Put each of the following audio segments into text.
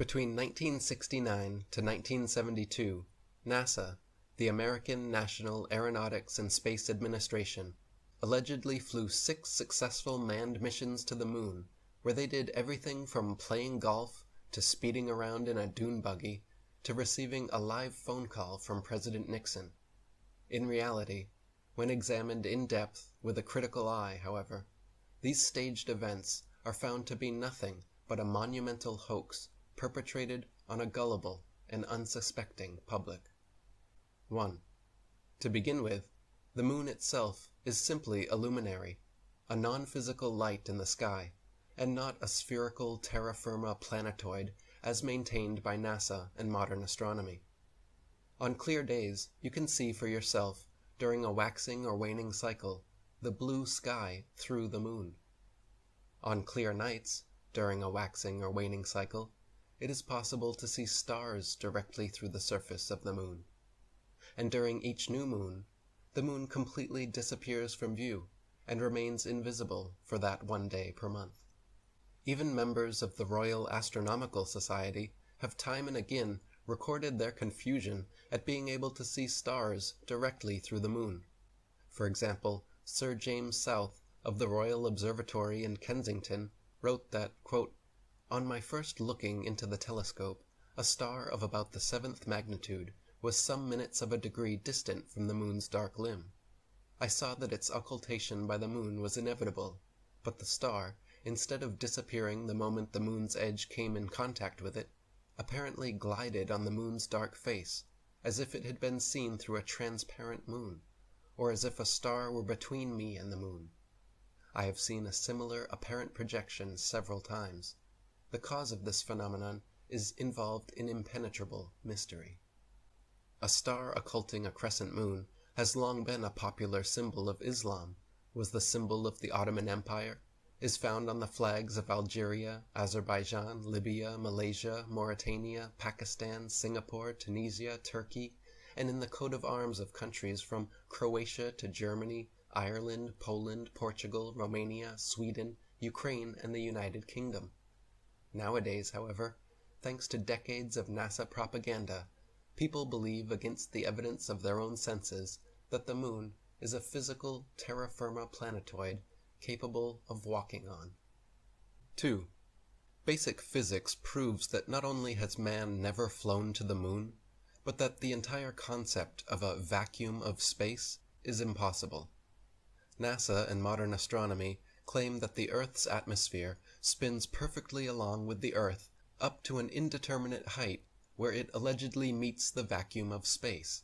Between 1969 to 1972, NASA, the American National Aeronautics and Space Administration, allegedly flew 6 successful manned missions to the moon, where they did everything from playing golf to speeding around in a dune buggy to receiving a live phone call from President Nixon. In reality, when examined in depth with a critical eye, however, these staged events are found to be nothing but a monumental hoax perpetrated on a gullible and unsuspecting public. 1. To begin with, the moon itself is simply a luminary, a non-physical light in the sky, and not a spherical terra firma planetoid as maintained by NASA and modern astronomy. On clear days, you can see for yourself, during a waxing or waning cycle, the blue sky through the moon. On clear nights, during a waxing or waning cycle, it is possible to see stars directly through the surface of the moon. And during each new moon, the moon completely disappears from view and remains invisible for that one day per month. Even members of the Royal Astronomical Society have time and again recorded their confusion at being able to see stars directly through the moon. For example, Sir James South of the Royal Observatory in Kensington wrote that, quote, "On my first looking into the telescope, a star of about the 7th magnitude was some minutes of a degree distant from the moon's dark limb. I saw that its occultation by the moon was inevitable, but the star, instead of disappearing the moment the moon's edge came in contact with it, apparently glided on the moon's dark face, as if it had been seen through a transparent moon, or as if a star were between me and the moon. I have seen a similar apparent projection several times. The cause of this phenomenon is involved in impenetrable mystery." A star occulting a crescent moon has long been a popular symbol of Islam, was the symbol of the Ottoman Empire, is found on the flags of Algeria, Azerbaijan, Libya, Malaysia, Mauritania, Pakistan, Singapore, Tunisia, Turkey, and in the coat of arms of countries from Croatia to Germany, Ireland, Poland, Portugal, Romania, Sweden, Ukraine, and the United Kingdom. Nowadays, however, thanks to decades of NASA propaganda, people believe against the evidence of their own senses that the moon is a physical terra firma planetoid capable of walking on. 2. Basic physics proves that not only has man never flown to the moon, but that the entire concept of a vacuum of space is impossible. NASA and modern astronomy claim that the Earth's atmosphere spins perfectly along with the Earth up to an indeterminate height where it allegedly meets the vacuum of space.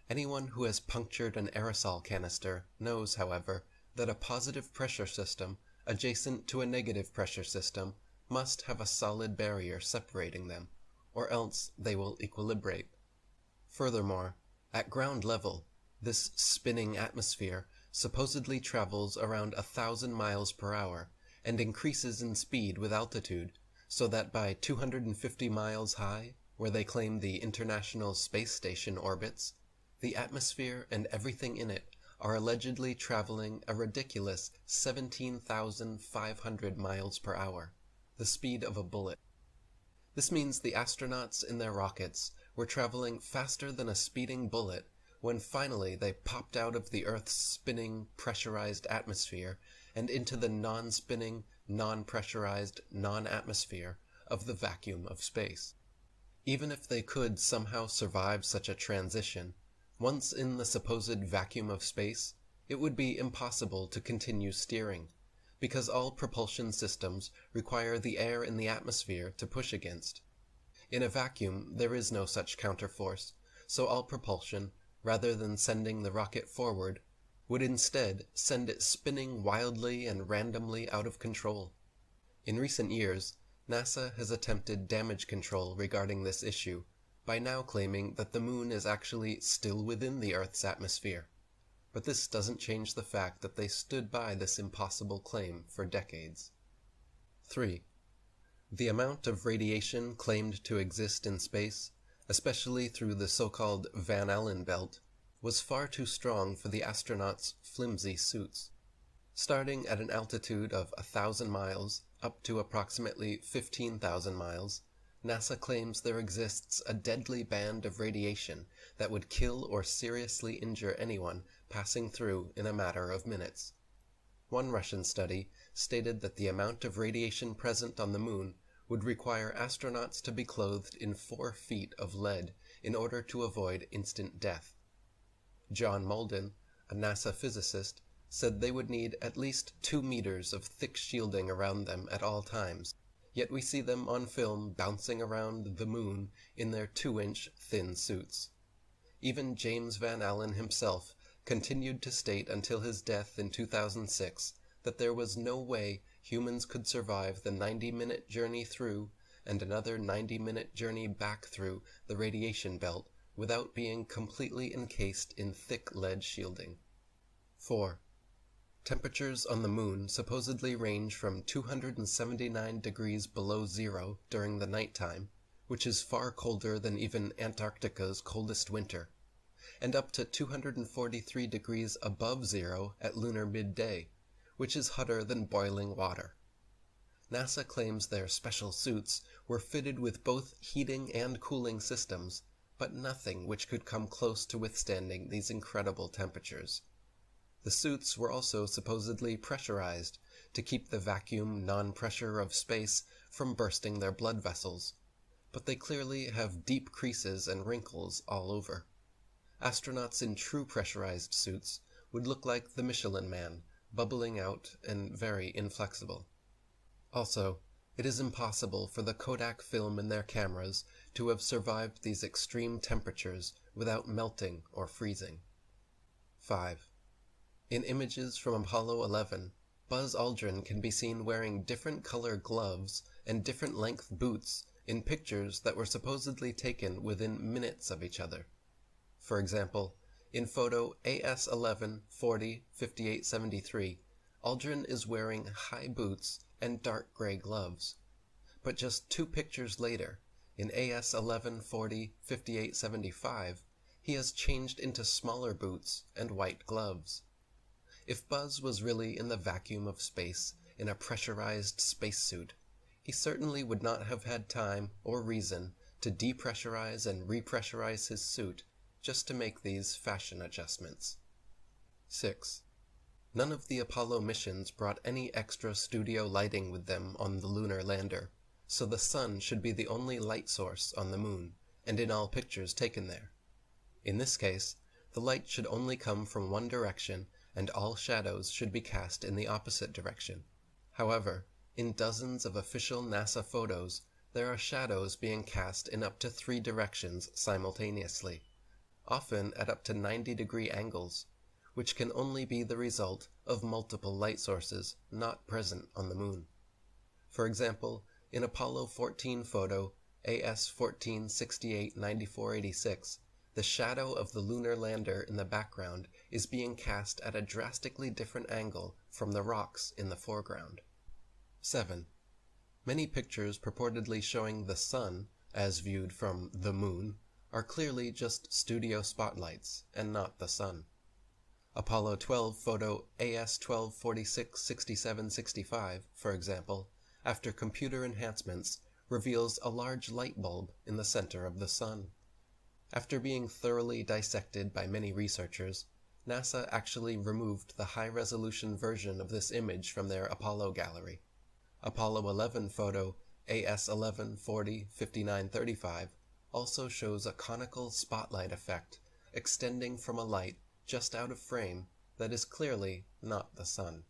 Anyone who has punctured an aerosol canister knows, however, that a positive pressure system adjacent to a negative pressure system must have a solid barrier separating them, or else they will equilibrate. Furthermore, at ground level, this spinning atmosphere supposedly travels around 1,000 miles per hour and increases in speed with altitude, so that by 250 miles high, where they claim the International Space Station orbits, the atmosphere and everything in it are allegedly traveling a ridiculous 17,500 miles per hour, the speed of a bullet. This means the astronauts in their rockets were traveling faster than a speeding bullet when finally they popped out of the Earth's spinning, pressurized atmosphere and into the non-spinning, non-pressurized, non-atmosphere of the vacuum of space. Even if they could somehow survive such a transition, once in the supposed vacuum of space, it would be impossible to continue steering, because all propulsion systems require the air in the atmosphere to push against. In a vacuum, there is no such counterforce, so all propulsion, rather than sending the rocket forward, would instead send it spinning wildly and randomly out of control. In recent years, NASA has attempted damage control regarding this issue by now claiming that the moon is actually still within the Earth's atmosphere. But this doesn't change the fact that they stood by this impossible claim for decades. 3. The amount of radiation claimed to exist in space, especially through the so-called Van Allen belt, was far too strong for the astronauts' flimsy suits. Starting at an altitude of 1,000 miles up to approximately 15,000 miles, NASA claims there exists a deadly band of radiation that would kill or seriously injure anyone passing through in a matter of minutes. One Russian study stated that the amount of radiation present on the moon would require astronauts to be clothed in 4 feet of lead in order to avoid instant death. John Malden, a NASA physicist, said they would need at least 2 meters of thick shielding around them at all times, yet we see them on film bouncing around the moon in their 2-inch thin suits. Even James Van Allen himself continued to state until his death in 2006 that there was no way humans could survive the 90-minute journey through and another 90-minute journey back through the radiation belt without being completely encased in thick lead shielding. 4. Temperatures on the moon supposedly range from 279 degrees below zero during the nighttime, which is far colder than even Antarctica's coldest winter, and up to 243 degrees above zero at lunar midday, which is hotter than boiling water. NASA claims their special suits were fitted with both heating and cooling systems, but nothing which could come close to withstanding these incredible temperatures. The suits were also supposedly pressurized to keep the vacuum non-pressure of space from bursting their blood vessels, but they clearly have deep creases and wrinkles all over. Astronauts in true pressurized suits would look like the Michelin Man, bubbling out and very inflexible. Also, it is impossible for the Kodak film in their cameras to have survived these extreme temperatures without melting or freezing. 5. In images from Apollo 11, Buzz Aldrin can be seen wearing different color gloves and different length boots in pictures that were supposedly taken within minutes of each other. For example, in photo AS11-40-5873, Aldrin is wearing high boots and dark gray gloves. But just 2 pictures later, in AS11-40-5875, he has changed into smaller boots and white gloves. If Buzz was really in the vacuum of space in a pressurized spacesuit, he certainly would not have had time or reason to depressurize and repressurize his suit just to make these fashion adjustments. 6. None of the Apollo missions brought any extra studio lighting with them on the lunar lander, so the sun should be the only light source on the moon, and in all pictures taken there. In this case, the light should only come from one direction, and all shadows should be cast in the opposite direction. However, in dozens of official NASA photos, there are shadows being cast in up to 3 directions simultaneously, often at up to 90-degree angles, which can only be the result of multiple light sources not present on the moon. For example, in Apollo 14 photo AS1468-9486, the shadow of the lunar lander in the background is being cast at a drastically different angle from the rocks in the foreground. 7. Many pictures purportedly showing the sun, as viewed from the moon, are clearly just studio spotlights and not the sun. Apollo 12 photo AS1246-6765, for example, after computer enhancements, reveals a large light bulb in the center of the sun. After being thoroughly dissected by many researchers, NASA actually removed the high-resolution version of this image from their Apollo gallery. Apollo 11 photo AS11-40-5935 also shows a conical spotlight effect extending from a light just out of frame that is clearly not the sun.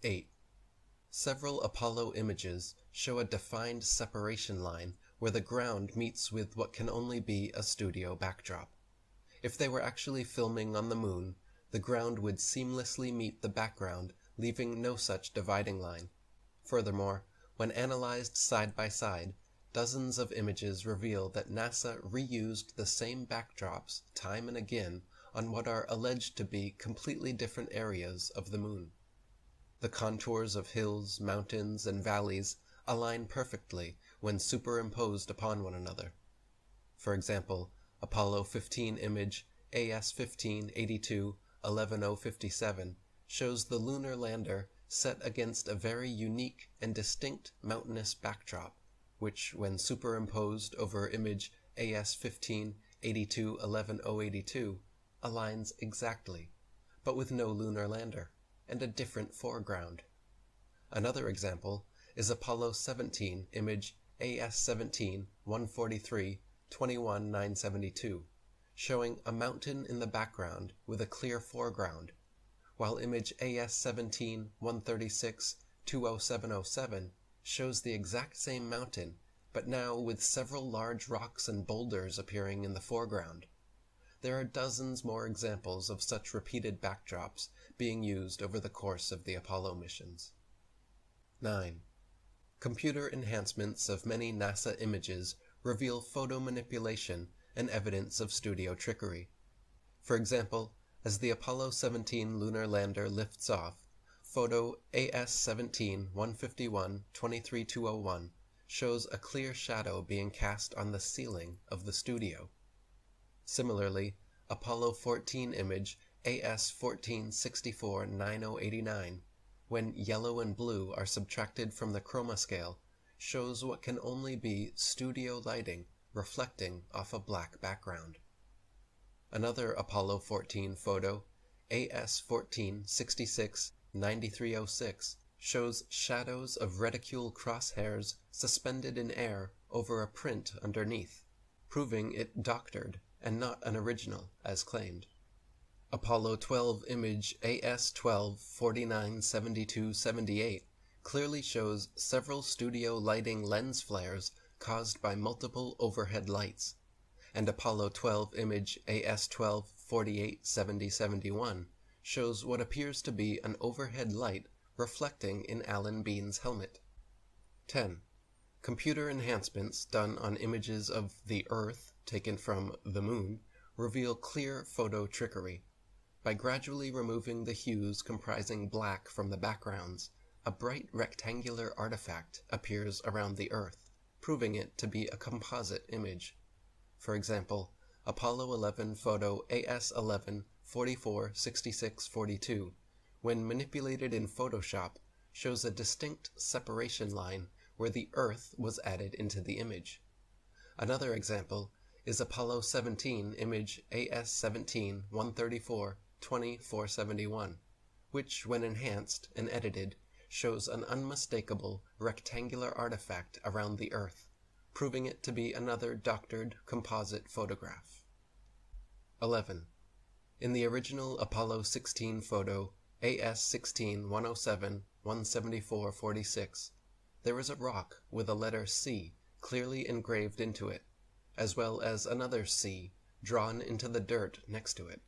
8. Several Apollo images show a defined separation line where the ground meets with what can only be a studio backdrop. If they were actually filming on the moon, the ground would seamlessly meet the background, leaving no such dividing line. Furthermore, when analyzed side by side, dozens of images reveal that NASA reused the same backdrops time and again on what are alleged to be completely different areas of the moon. The contours of hills, mountains, and valleys align perfectly when superimposed upon one another. For example, Apollo 15 image AS1582-11057 shows the lunar lander set against a very unique and distinct mountainous backdrop, which, when superimposed over image AS15 8211082, aligns exactly, but with no lunar lander, and a different foreground. Another example is Apollo 17 image AS17 143 21972, showing a mountain in the background with a clear foreground, while image AS17 136 20707 shows the exact same mountain, but now with several large rocks and boulders appearing in the foreground. There are dozens more examples of such repeated backdrops being used over the course of the Apollo missions. 9. Computer enhancements of many NASA images reveal photo manipulation and evidence of studio trickery. For example, as the Apollo 17 lunar lander lifts off, photo AS17 151 23201 shows a clear shadow being cast on the ceiling of the studio. Similarly, Apollo 14 image AS14 64 9089, when yellow and blue are subtracted from the chroma scale, shows what can only be studio lighting reflecting off a black background. Another Apollo 14 photo, AS14 66 9306, shows shadows of reticule crosshairs suspended in air over a print underneath, proving it doctored and not an original as claimed. Apollo 12 image AS12 49 72 78 clearly shows several studio lighting lens flares caused by multiple overhead lights, and Apollo 12 image AS12 48 70 71 shows what appears to be an overhead light reflecting in Alan Bean's helmet. 10. Computer enhancements done on images of the Earth taken from the Moon reveal clear photo trickery. By gradually removing the hues comprising black from the backgrounds, a bright rectangular artifact appears around the Earth, proving it to be a composite image. For example, Apollo 11 photo AS11 44 66 42, when manipulated in Photoshop, shows a distinct separation line where the Earth was added into the image. Another example is Apollo 17 image AS17 134 20 471, which, when enhanced and edited, shows an unmistakable rectangular artifact around the Earth, proving it to be another doctored composite photograph. 11. In the original Apollo 16 photo AS16 107 174 46, there is a rock with a letter C clearly engraved into it, as well as another C drawn into the dirt next to it.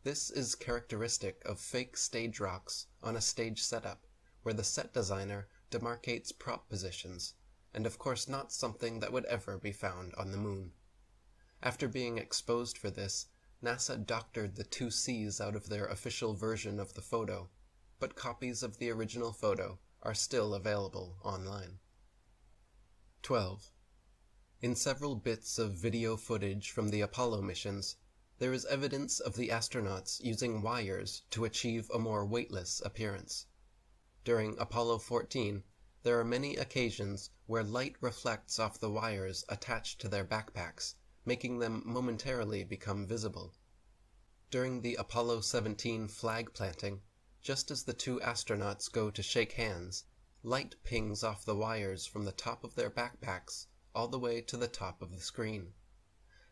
This is characteristic of fake stage rocks on a stage setup, where the set designer demarcates prop positions, and of course not something that would ever be found on the Moon. After being exposed for this, NASA doctored the two C's out of their official version of the photo, but copies of the original photo are still available online. 12. In several bits of video footage from the Apollo missions, there is evidence of the astronauts using wires to achieve a more weightless appearance. During Apollo 14, there are many occasions where light reflects off the wires attached to their backpacks, making them momentarily become visible. During the Apollo 17 flag planting, just as the two astronauts go to shake hands, light pings off the wires from the top of their backpacks all the way to the top of the screen.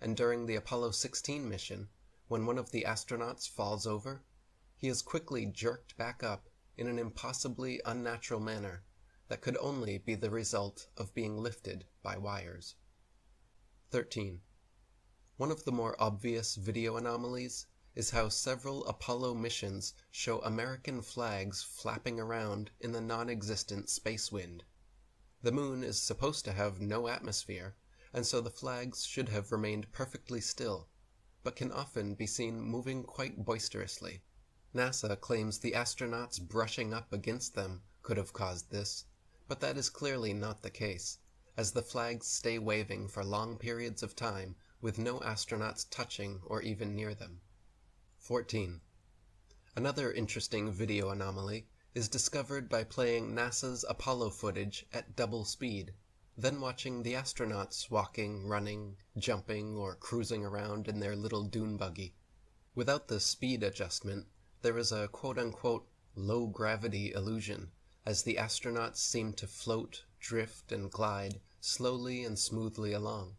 And during the Apollo 16 mission, when one of the astronauts falls over, he is quickly jerked back up in an impossibly unnatural manner that could only be the result of being lifted by wires. 13. One of the more obvious video anomalies is how several Apollo missions show American flags flapping around in the non-existent space wind. The Moon is supposed to have no atmosphere, and so the flags should have remained perfectly still, but can often be seen moving quite boisterously. NASA claims the astronauts brushing up against them could have caused this, but that is clearly not the case, as the flags stay waving for long periods of time with no astronauts touching or even near them. 14. Another interesting video anomaly is discovered by playing NASA's Apollo footage at double speed. then watching the astronauts walking, running, jumping, or cruising around in their little dune buggy. Without the speed adjustment, there is a quote-unquote low-gravity illusion, as the astronauts seem to float, drift, and glide slowly and smoothly along.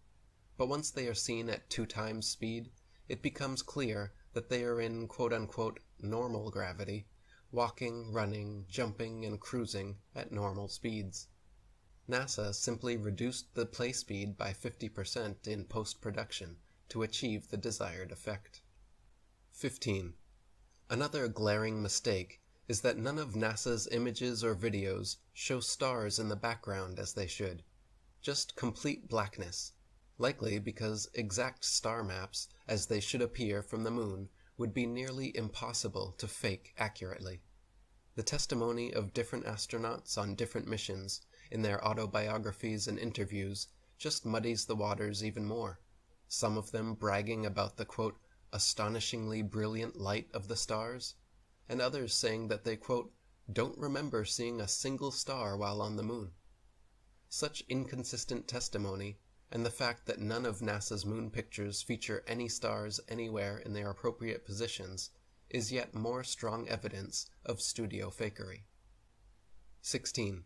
But once they are seen at 2 times speed, it becomes clear that they are in quote-unquote normal gravity, walking, running, jumping, and cruising at normal speeds. NASA simply reduced the play speed by 50% in post-production to achieve the desired effect. 15. Another glaring mistake is that none of NASA's images or videos show stars in the background as they should. Just complete blackness, likely because exact star maps, as they should appear from the moon, would be nearly impossible to fake accurately. The testimony of different astronauts on different missions in their autobiographies and interviews just muddies the waters even more, some of them bragging about the quote, astonishingly brilliant light of the stars, and others saying that they quote, don't remember seeing a single star while on the moon. Such inconsistent testimony, and the fact that none of NASA's moon pictures feature any stars anywhere in their appropriate positions, is yet more strong evidence of studio fakery. 16.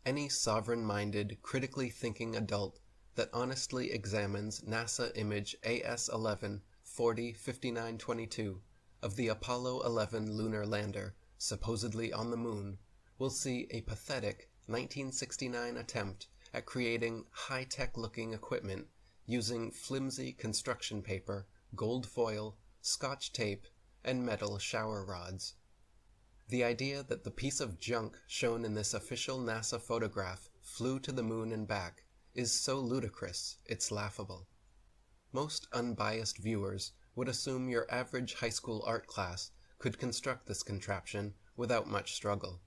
Any sovereign-minded, critically thinking adult that honestly examines NASA image AS11 405922 of the Apollo 11 lunar lander supposedly on the moon will see a pathetic 1969 attempt at creating high-tech looking equipment using flimsy construction paper, gold foil, Scotch tape, and metal shower rods. The idea that the piece of junk shown in this official NASA photograph flew to the moon and back is so ludicrous it's laughable. Most unbiased viewers would assume your average high school art class could construct this contraption without much struggle.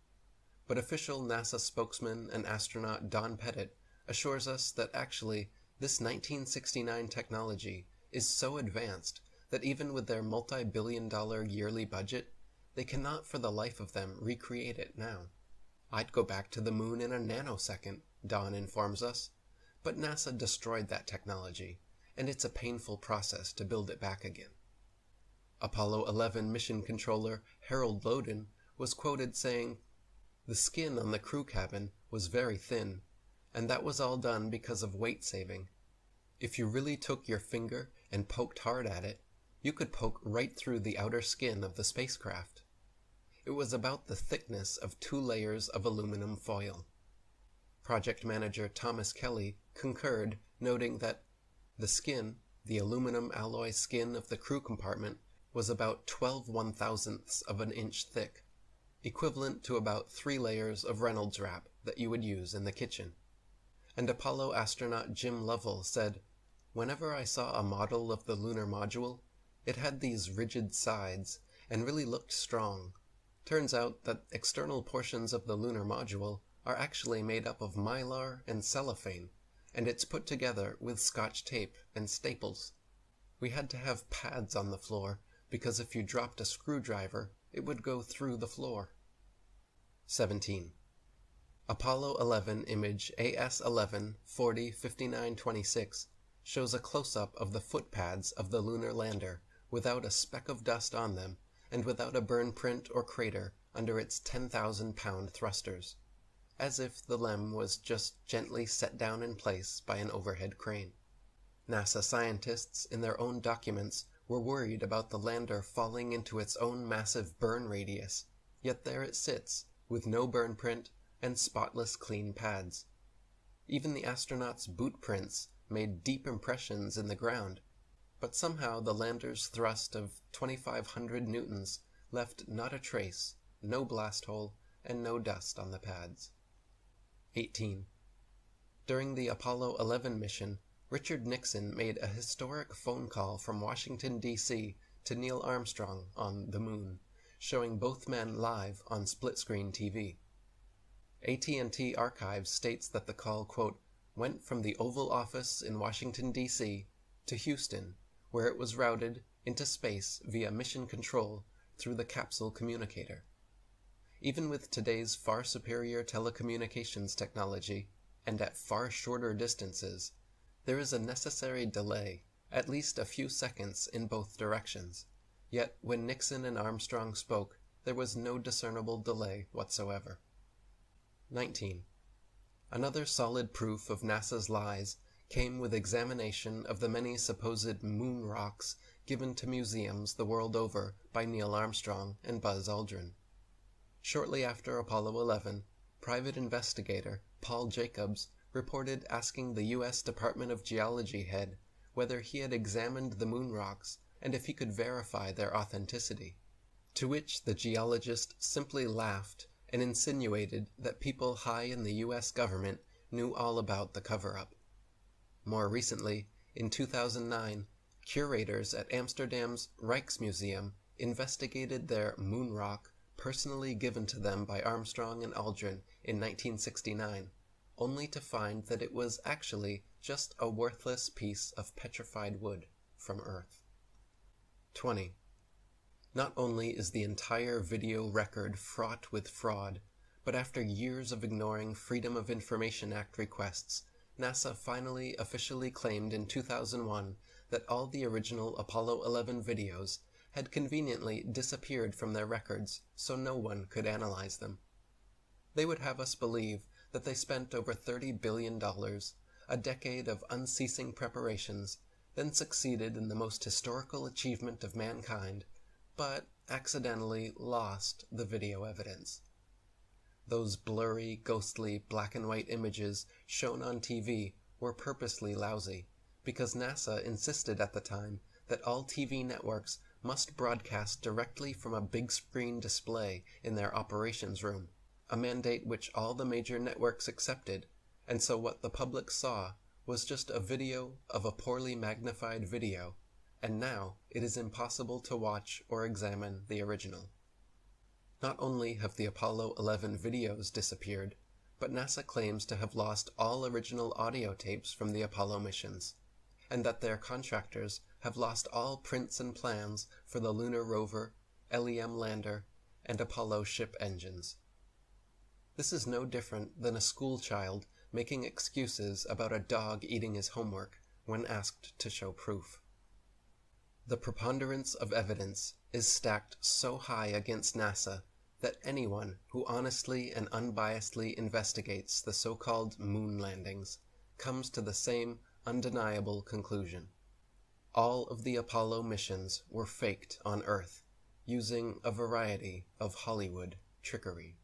But official NASA spokesman and astronaut Don Pettit assures us that actually this 1969 technology is so advanced that even with their multi-billion-dollar yearly budget, they cannot for the life of them recreate it now. I'd go back to the moon in a nanosecond, Don informs us, but NASA destroyed that technology, and it's a painful process to build it back again. Apollo 11 mission controller Harold Loden was quoted saying, "The skin on the crew cabin was very thin, and that was all done because of weight saving. If you really took your finger and poked hard at it, you could poke right through the outer skin of the spacecraft. It was about the thickness of 2 layers of aluminum foil." Project manager Thomas Kelly concurred, noting that the skin, the aluminum alloy skin of the crew compartment, was about 12 1/1000ths of an inch thick, equivalent to about 3 layers of Reynolds wrap that you would use in the kitchen. And Apollo astronaut Jim Lovell said, "Whenever I saw a model of the lunar module, it had these rigid sides and really looked strong. Turns out that external portions of the lunar module are actually made up of mylar and cellophane, and it's put together with Scotch tape and staples. We had to have pads on the floor because if you dropped a screwdriver, it would go through the floor." 17. Apollo 11 image AS11 405926 shows a close-up of the foot pads of the lunar lander without a speck of dust on them and without a burn print or crater under its 10,000-pound thrusters, as if the LEM was just gently set down in place by an overhead crane. NASA scientists in their own documents were worried about the lander falling into its own massive burn radius, yet there it sits, with no burn print and spotless clean pads. Even the astronauts' boot prints made deep impressions in the ground, but somehow the lander's thrust of 2,500 newtons left not a trace, no blast hole, and no dust on the pads. 18. During the Apollo 11 mission, Richard Nixon made a historic phone call from Washington, D.C. to Neil Armstrong on the moon, showing both men live on split-screen TV. AT&T Archives states that the call, quote, went from the Oval Office in Washington, D.C. to Houston, where it was routed into space via mission control through the capsule communicator. Even with today's far superior telecommunications technology, and at far shorter distances, there is a necessary delay, at least a few seconds in both directions. Yet when Nixon and Armstrong spoke, there was no discernible delay whatsoever. 19. Another solid proof of NASA's lies came with examination of the many supposed moon rocks given to museums the world over by Neil Armstrong and Buzz Aldrin. Shortly after Apollo 11, private investigator Paul Jacobs reported asking the U.S. Department of Geology head whether he had examined the moon rocks and if he could verify their authenticity, to which the geologist simply laughed and insinuated that people high in the U.S. government knew all about the cover-up. More recently, in 2009, curators at Amsterdam's Rijksmuseum investigated their moon rock personally given to them by Armstrong and Aldrin in 1969, only to find that it was actually just a worthless piece of petrified wood from Earth. 20. Not only is the entire video record fraught with fraud, but after years of ignoring Freedom of Information Act requests, NASA finally officially claimed in 2001 that all the original Apollo 11 videos had conveniently disappeared from their records so no one could analyze them. They would have us believe that they spent over $30 billion, a decade of unceasing preparations, then succeeded in the most historical achievement of mankind, but accidentally lost the video evidence. Those blurry, ghostly, black and white images shown on TV were purposely lousy, because NASA insisted at the time that all TV networks must broadcast directly from a big screen display in their operations room, a mandate which all the major networks accepted, and so what the public saw was just a video of a poorly magnified video, and now it is impossible to watch or examine the original. Not only have the Apollo 11 videos disappeared, but NASA claims to have lost all original audio tapes from the Apollo missions, and that their contractors have lost all prints and plans for the lunar rover, LEM lander, and Apollo ship engines. This is no different than a school child making excuses about a dog eating his homework when asked to show proof. The preponderance of evidence is stacked so high against NASA that anyone who honestly and unbiasedly investigates the so-called moon landings comes to the same undeniable conclusion. All of the Apollo missions were faked on Earth, using a variety of Hollywood trickery.